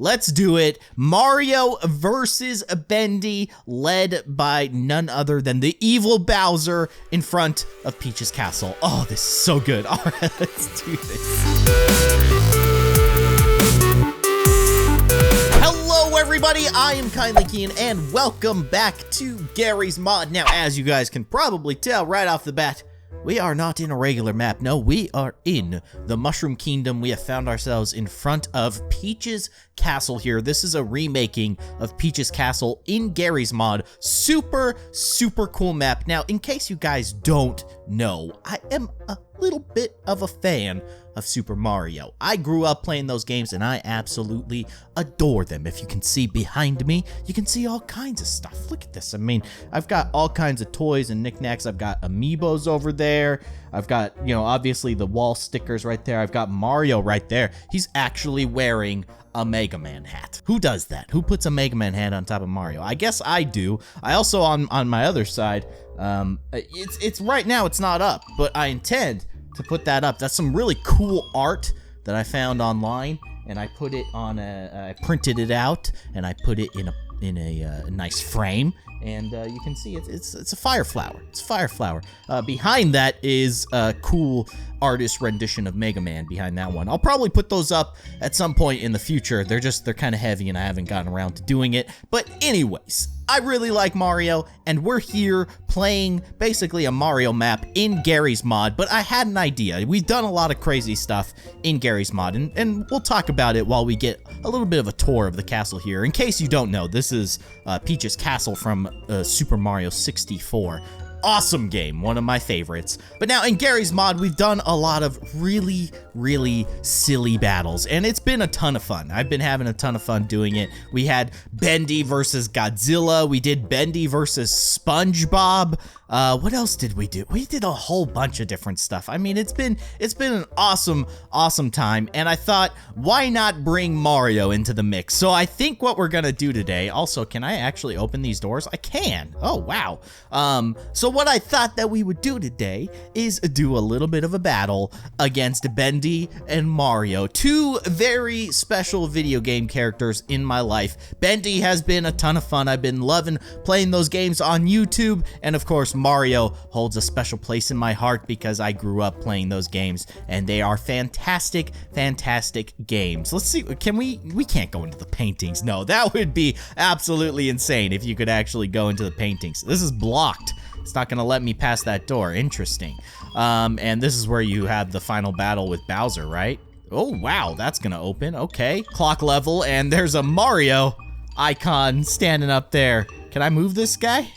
Let's do it. Mario versus Bendy, led by none other than the evil Bowser in front of Peach's castle. Oh, this is so good. All right, let's do this. Hello, everybody. I am Keyin, and welcome back to Garry's Mod. Now, as you guys can probably tell right off the bat, we are not in a regular map. No, we are in the Mushroom Kingdom. We have found ourselves in front of Peach's castle here. This is a remaking of Peach's castle in Garry's Mod. Super, super cool map. Now, in case you guys don't know, I am a little bit of a fan of Super Mario. I grew up playing those games and I absolutely adore them. If you can see behind me, you can see all kinds of stuff. Look at this. I mean, I've got all kinds of toys and knickknacks. I've got amiibos over there. I've got, you know, obviously the wall stickers right there. I've got Mario right there. He's actually wearing a Mega Man hat. Who does that? Who puts a Mega Man hat on top of Mario? I guess I do. I also, on my other side, it's right now it's not up, but I intend to put that up. That's some really cool art that I found online, and I put it on I printed it out and I put it in a nice frame, and you can see it's a fire flower. It's a fire flower. Behind that is a cool artist rendition of Mega Man behind that one. I'll probably put those up at some point in the future. They're kind of heavy and I haven't gotten around to doing it. But anyways, I really like Mario, and we're here playing basically a Mario map in Garry's Mod, but I had an idea. We've done a lot of crazy stuff in Garry's Mod, and we'll talk about it while we get a little bit of a tour of the castle here. In case you don't know, this is Peach's castle from Super Mario 64. Awesome game, one of my favorites. But now in Garry's Mod, we've done a lot of really, really silly battles, and it's been a ton of fun. I've been having a ton of fun doing it. We had Bendy versus Godzilla. We did Bendy versus SpongeBob. What else did we do? We did a whole bunch of different stuff. I mean, it's been an awesome time, and I thought, why not bring Mario into the mix? So I think what we're gonna do today, also, can I actually open these doors? I can. Oh, wow. So what I thought that we would do today is do a little bit of a battle against Bendy and Mario, two very special video game characters in my life. Bendy has been a ton of fun. I've been loving playing those games on YouTube, and of course, Mario holds a special place in my heart because I grew up playing those games, and they are fantastic, fantastic games. Let's see, can we can't go into the paintings. No, that would be absolutely insane if you could actually go into the paintings. This is blocked. It's not gonna let me pass that door. Interesting. And this is where you have the final battle with Bowser, right? Oh, wow, that's gonna open. Okay, clock level, and there's a Mario icon standing up there. Can I move this guy?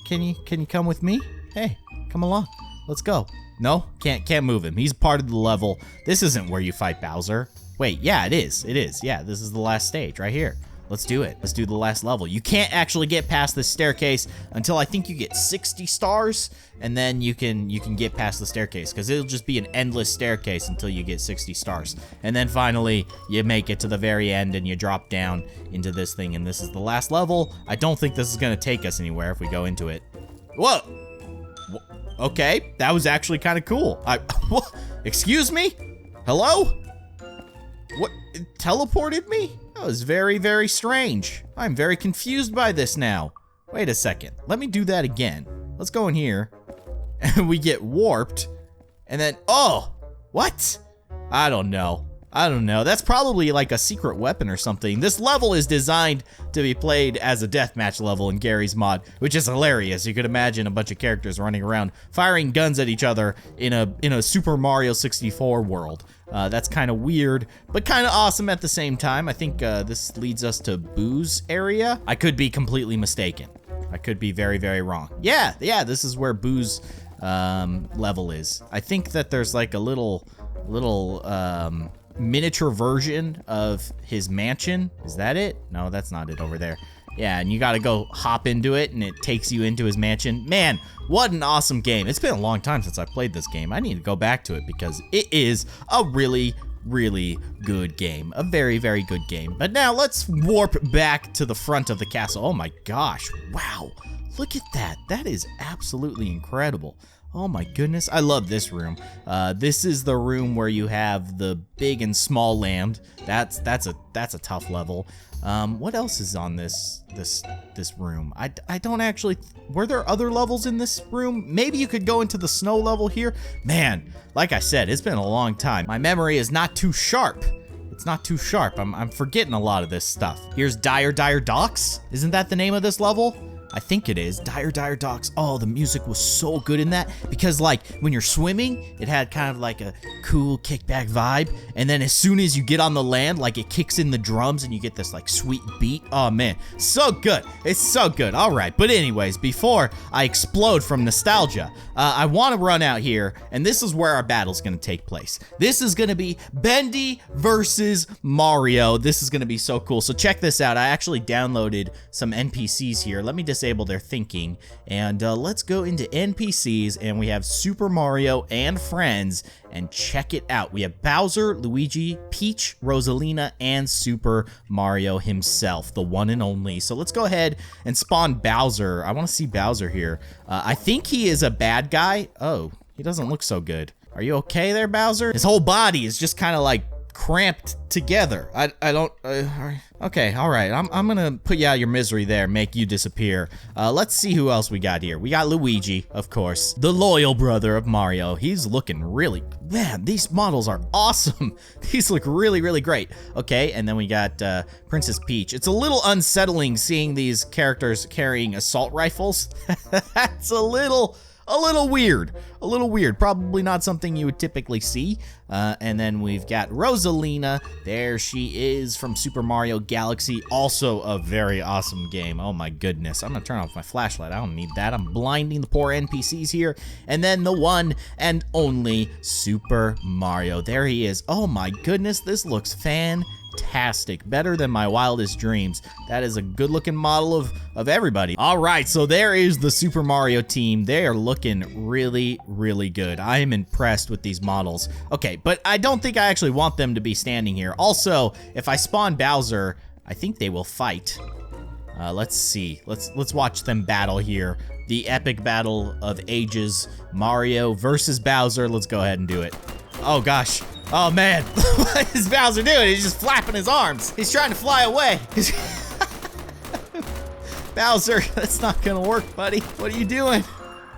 Can you come with me? Hey, come along. Let's go. No, can't move him. He's part of the level. This isn't where you fight Bowser. Wait, yeah, it is. It is. Yeah, this is the last stage right here. Let's do it. Let's do the last level. You can't actually get past this staircase until I think you get 60 stars, and then you can get past the staircase, because it'll just be an endless staircase until you get 60 stars. And then finally, you make it to the very end and you drop down into this thing, and this is the last level. I don't think this is gonna take us anywhere if we go into it. Whoa! Okay, that was actually kind of cool. What? Excuse me? Hello? What? It teleported me? That was very, very strange. I'm very confused by this now. Wait a second. Let me do that again. Let's go in here. And we get warped. And then, oh, what? I don't know. That's probably like a secret weapon or something. This level is designed to be played as a deathmatch level in Garry's Mod, which is hilarious. You could imagine a bunch of characters running around firing guns at each other in a Super Mario 64 world. That's kind of weird, but kind of awesome at the same time. I think this leads us to Boo's area. I could be completely mistaken. I could be very, very wrong. Yeah, this is where Boo's level is. I think that there's like a little miniature version of his mansion. Is that it? No, that's not it over there. Yeah, and you gotta go hop into it, and it takes you into his mansion. Man, what an awesome game. It's been a long time since I played this game. I need to go back to it because it is a really, really good game. A very, very good game. But now let's warp back to the front of the castle. Oh my gosh, wow. Look at that. That is absolutely incredible. Oh my goodness, I love this room. This is the room where you have the big and small land. That's a tough level. What else is on this room? I don't actually. Were there other levels in this room? Maybe you could go into the snow level here. Man, like I said, it's been a long time. My memory is not too sharp. It's not too sharp. I'm forgetting a lot of this stuff. Here's Dire Docks. Isn't that the name of this level? I think it is. Dire Docks. Oh, the music was so good in that because like when you're swimming, it had kind of like a cool kickback vibe. And then as soon as you get on the land, like it kicks in the drums and you get this like sweet beat. Oh man, so good. It's so good. All right. But anyways, before I explode from nostalgia, I want to run out here and this is where our battle's going to take place. This is going to be Bendy versus Mario. This is going to be so cool. So check this out. I actually downloaded some NPCs here. Let me disable their thinking and let's go into NPCs and we have Super Mario and friends and check it out. We have Bowser, Luigi, Peach, Rosalina, and Super Mario himself, the one and only. So let's go ahead and spawn Bowser. I want to see Bowser here. I think he is a bad guy. Oh, he doesn't look so good. Are you okay there, Bowser? His whole body is just kind of like cramped together. I don't okay, all right, I'm gonna put you out of your misery there, make you disappear. Let's see who else we got here. We got Luigi, of course, the loyal brother of Mario. He's looking really, man, these models are awesome. These look really great. Okay, and then we got Princess Peach. It's a little unsettling seeing these characters carrying assault rifles. That's a little weird. Probably not something you would typically see. And then we've got Rosalina. There she is from Super Mario Galaxy. Also a very awesome game. Oh my goodness. I'm gonna turn off my flashlight. I don't need that. I'm blinding the poor NPCs here. And then the one and only Super Mario. There he is. Oh my goodness. This looks fantastic. Better than my wildest dreams. That is a good looking model of everybody. All right, so there is the Super Mario team. They are looking really good. I am impressed with these models. Okay, but I don't think I actually want them to be standing here. Also, if I spawn Bowser, I think they will fight. Let's see. Let's watch them battle here. The epic battle of ages, Mario versus Bowser. Let's go ahead and do it. Oh gosh. Oh man, what is Bowser doing? He's just flapping his arms. He's trying to fly away. Bowser, that's not gonna work, buddy. What are you doing?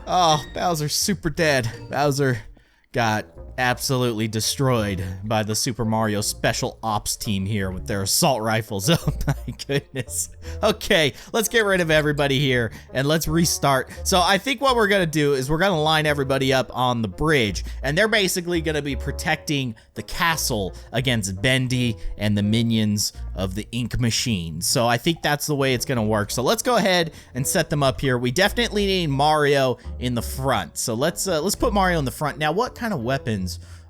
Oh, Bowser's super dead. Bowser got absolutely destroyed by the Super Mario Special Ops team here with their assault rifles. Oh my goodness. Okay, let's get rid of everybody here and let's restart. So I think what we're gonna do is we're gonna line everybody up on the bridge and they're basically gonna be protecting the castle against Bendy and the minions of the ink machine. So I think that's the way it's gonna work. So let's go ahead and set them up here. We definitely need Mario in the front. So let's put Mario in the front. Now, what kind of weapons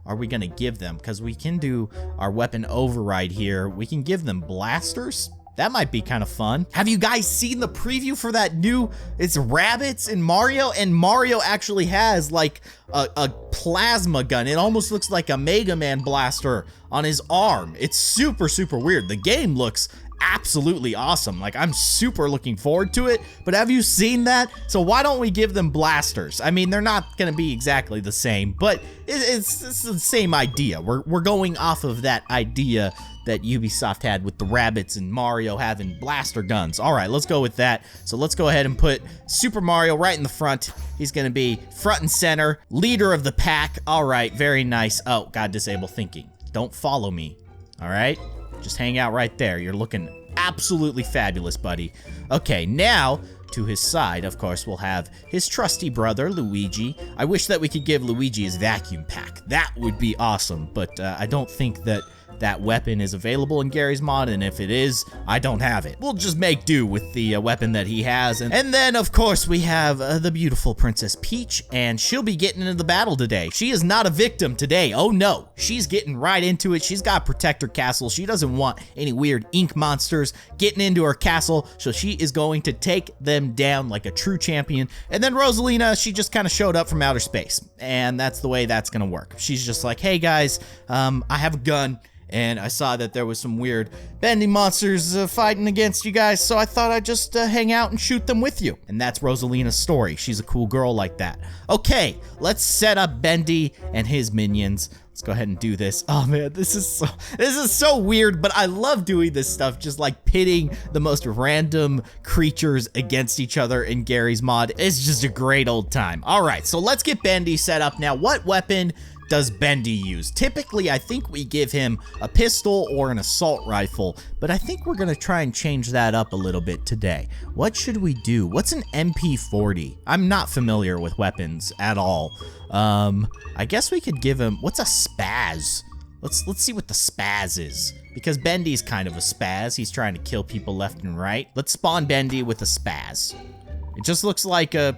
are we gonna give them? Because we can do our weapon override here. We can give them blasters. That might be kind of fun. Have you guys seen the preview for that new, it's rabbits in Mario, and Mario actually has like a plasma gun. It almost looks like a Mega Man blaster on his arm. It's super weird. The game looks absolutely awesome. Like, I'm super looking forward to it, but have you seen that? So why don't we give them blasters? I mean, they're not gonna be exactly the same, but it's the same idea. We're going off of that idea that Ubisoft had with the rabbits and Mario having blaster guns. All right, let's go with that. So let's go ahead and put Super Mario right in the front. He's gonna be front and center, leader of the pack. All right, very nice. Oh, God, disable thinking. Don't follow me, all right? Just hang out right there. You're looking absolutely fabulous, buddy. Okay, now to his side, of course, we'll have his trusty brother, Luigi. I wish that we could give Luigi his vacuum pack. That would be awesome, but I don't think that that weapon is available in Garry's mod, and if it is, I don't have it. We'll just make do with the weapon that he has. And then, of course, we have the beautiful Princess Peach, and she'll be getting into the battle today. She is not a victim today. Oh, no. She's getting right into it. She's got Protector Castle. She doesn't want any weird ink monsters getting into her castle, so she is going to take them down like a true champion. And then Rosalina, she just kind of showed up from outer space, and that's the way that's going to work. She's just like, hey, guys, I have a gun, and I saw that there was some weird bendy monsters fighting against you guys, so I thought I'd just hang out and shoot them with you. And that's Rosalina's story. She's a cool girl like that. Okay, let's set up Bendy and his minions. Let's go ahead and do this. Oh man, this is so weird, but I love doing this stuff, just like pitting the most random creatures against each other in Garry's mod. It's just a great old time. All right, so let's get Bendy set up now. What weapon does Bendy use? Typically, I think we give him a pistol or an assault rifle, but I think we're gonna try and change that up a little bit today. What should we do? What's an MP40? I'm not familiar with weapons at all. I guess we could give him, what's a spaz? Let's see what the spaz is, because Bendy's kind of a spaz. He's trying to kill people left and right. Let's spawn Bendy with a spaz. It just looks like a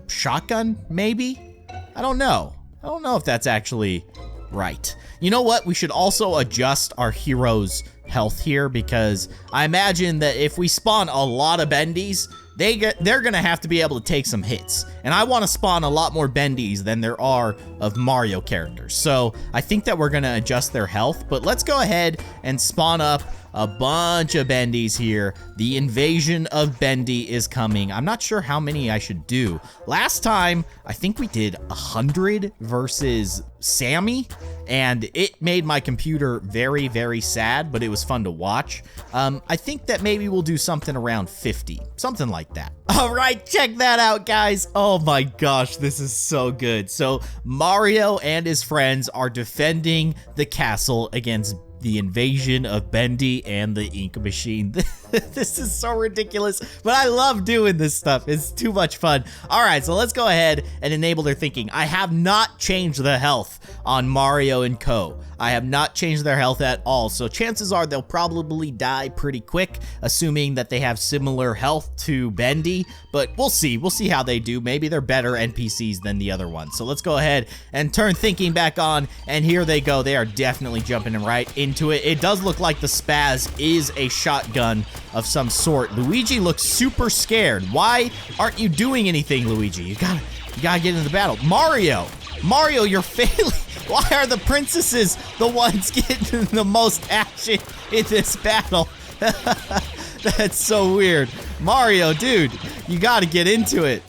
shotgun, maybe? I don't know if that's actually right. You know what? We should also adjust our hero's health here, because I imagine that if we spawn a lot of Bendies, they're gonna have to be able to take some hits. And I want to spawn a lot more Bendies than there are of Mario characters. So I think that we're gonna adjust their health, but let's go ahead and spawn up a bunch of Bendies here. The invasion of Bendy is coming. I'm not sure how many I should do. Last time, I think we did 100 versus Sammy, and it made my computer very, very sad, but it was fun to watch. I think that maybe we'll do something around 50, something like that. All right, check that out, guys. Oh my gosh, this is so good. So Mario and his friends are defending the castle against the invasion of Bendy and the ink machine. This is so ridiculous, but I love doing this stuff. It's too much fun. All right, so let's go ahead and enable their thinking. I have not changed the health on Mario and Co. I have not changed their health at all, so chances are they'll probably die pretty quick, assuming that they have similar health to Bendy, but we'll see. We'll see how they do. Maybe they're better NPCs than the other ones. So let's go ahead and turn thinking back on, and here they go. They are definitely jumping right into it. It does look like the spaz is a shotgun of some sort. Luigi looks super scared. Why aren't you doing anything, Luigi? You gotta get into the battle. Mario, you're failing. Why are the princesses the ones getting the most action in this battle? That's so weird. Mario, dude, you gotta get into it.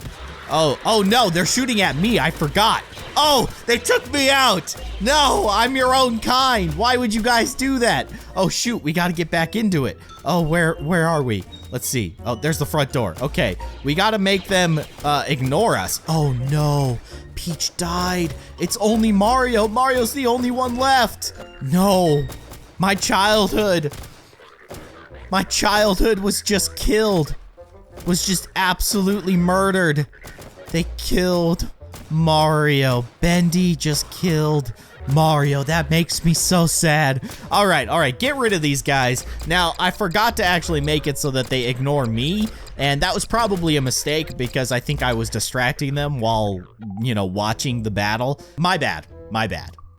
Oh no, they're shooting at me. I forgot. Oh, they took me out. No, I'm your own kind. Why would you guys do that? Oh shoot, we gotta get back into it. Oh, where are we? Let's see. Oh, there's the front door. Okay, we gotta make them ignore us. Oh no, Peach died. It's only Mario. Mario's the only one left. No, my childhood was just killed. Was just absolutely murdered. They killed Mario. Bendy just killed Mario. That makes me so sad. All right, get rid of these guys. Now, I forgot to actually make it so that they ignore me, and that was probably a mistake because I think I was distracting them while, you know, watching the battle. My bad.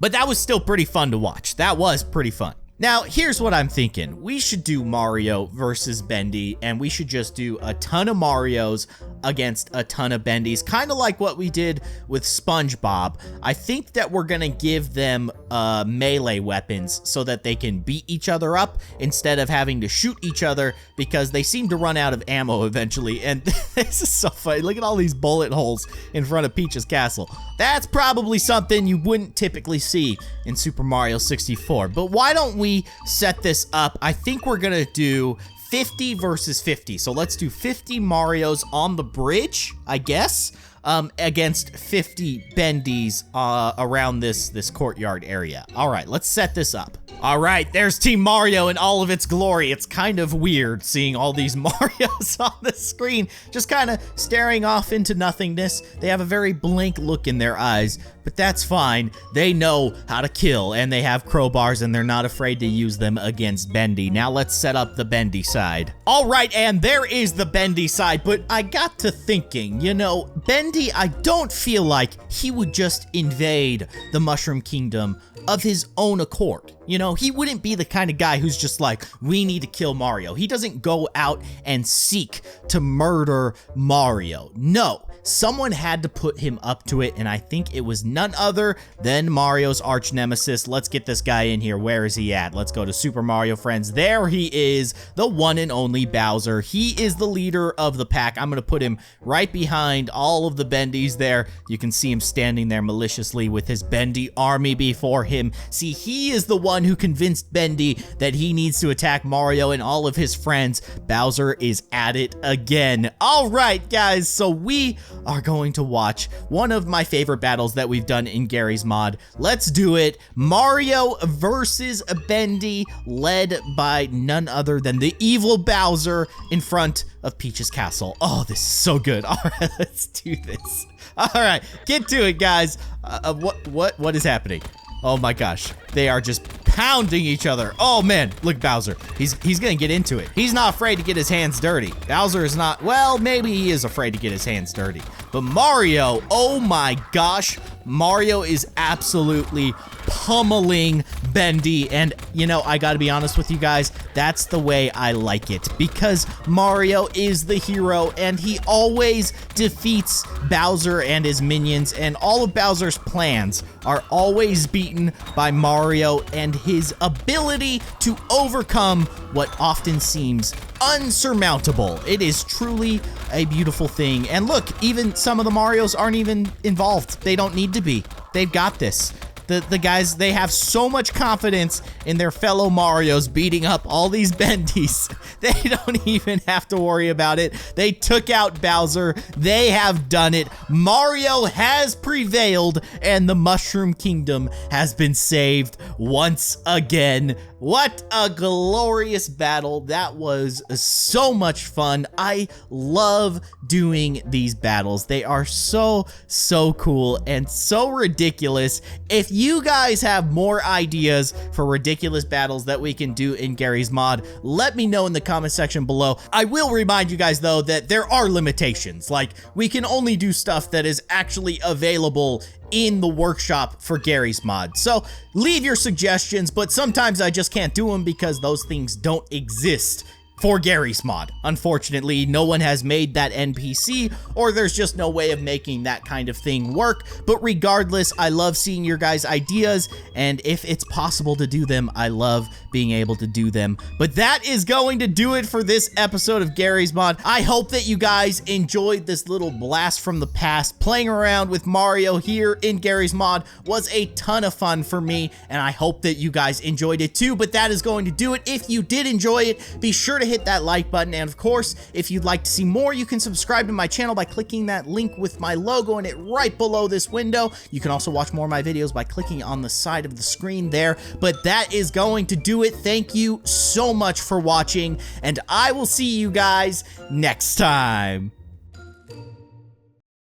But that was still pretty fun to watch. That was pretty fun. Now, here's what I'm thinking. We should do Mario versus Bendy, and we should just do a ton of Marios against a ton of Bendys, kind of like what we did with SpongeBob. I think that we're gonna give them melee weapons so that they can beat each other up instead of having to shoot each other, because they seem to run out of ammo eventually. And this is so funny. Look at all these bullet holes in front of Peach's castle. That's probably something you wouldn't typically see in Super Mario 64. But why don't we set this up? I think we're gonna do 50 versus 50. So let's do 50 Marios on the bridge, I guess, against 50 Bendys around this courtyard area. All right, let's set this up. All right, there's Team Mario in all of its glory. It's kind of weird seeing all these Marios on the screen, just kind of staring off into nothingness. They have a very blank look in their eyes, but that's fine. They know how to kill, and they have crowbars, and they're not afraid to use them against Bendy. Now let's set up the Bendy side. All right, and there is the Bendy side, but I got to thinking, you know, Bendy Bendy, I don't feel like he would just invade the Mushroom Kingdom of his own accord. You know, he wouldn't be the kind of guy who's just like, we need to kill Mario. He doesn't go out and seek to murder Mario. No, someone had to put him up to it, and I think it was none other than Mario's arch nemesis. Let's get this guy in here. Where is he at? Let's go to Super Mario Friends. There he is, the one and only Bowser. He is the leader of the pack. I'm gonna put him right behind all of the Bendies there. You can see him standing there maliciously with his Bendy army before him. See, he is the one who convinced Bendy that he needs to attack Mario and all of his friends. Bowser is at it again. All right, guys, so we are going to watch one of my favorite battles that we've done in Garry's mod. Let's do it. Mario versus Bendy, led by none other than the evil Bowser in front of Peach's castle. Oh, this is so good. All right, let's do this. All right, get to it, guys. What is happening? Oh my gosh, they are just pounding each other. Oh man, look, Bowser. He's gonna get into it. He's not afraid to get his hands dirty. Bowser is not, well, maybe he is afraid to get his hands dirty. But Mario, oh my gosh, Mario is absolutely pummeling Bendy. And, you know, I gotta be honest with you guys, that's the way I like it. Because Mario is the hero, and he always defeats Bowser and his minions, and all of Bowser's plans are always beaten by Mario and his ability to overcome what often seems unsurmountable. It is truly a beautiful thing. And look, even some of the Marios aren't even involved. They don't need to be. They've got this. The guys, they have so much confidence in their fellow Marios beating up all these Bendies. They don't even have to worry about it. They took out Bowser. They have done it. Mario has prevailed, and the Mushroom Kingdom has been saved once again. What a glorious battle. That was so much fun. I love doing these battles. They are so cool and so ridiculous. If you guys have more ideas for ridiculous battles that we can do in Garry's mod, let me know in the comment section below. I will remind you guys though that there are limitations. Like, we can only do stuff that is actually available in the workshop for Garry's mod. So leave your suggestions, but sometimes I just can't do them because those things don't exist for Garry's mod. Unfortunately, no one has made that NPC, or there's just no way of making that kind of thing work. But regardless, I love seeing your guys' ideas, and if it's possible to do them, I love being able to do them. But that is going to do it for this episode of Garry's mod. I hope that you guys enjoyed this little blast from the past. Playing around with Mario here in Garry's mod was a ton of fun for me, and I hope that you guys enjoyed it too. But that is going to do it. If you did enjoy it, be sure to hit that like button, and of course, if you'd like to see more, you can subscribe to my channel by clicking that link with my logo in it right below this window. You can also watch more of my videos by clicking on the side of the screen there. But that is going to do it. Thank you so much for watching, and I will see you guys next time.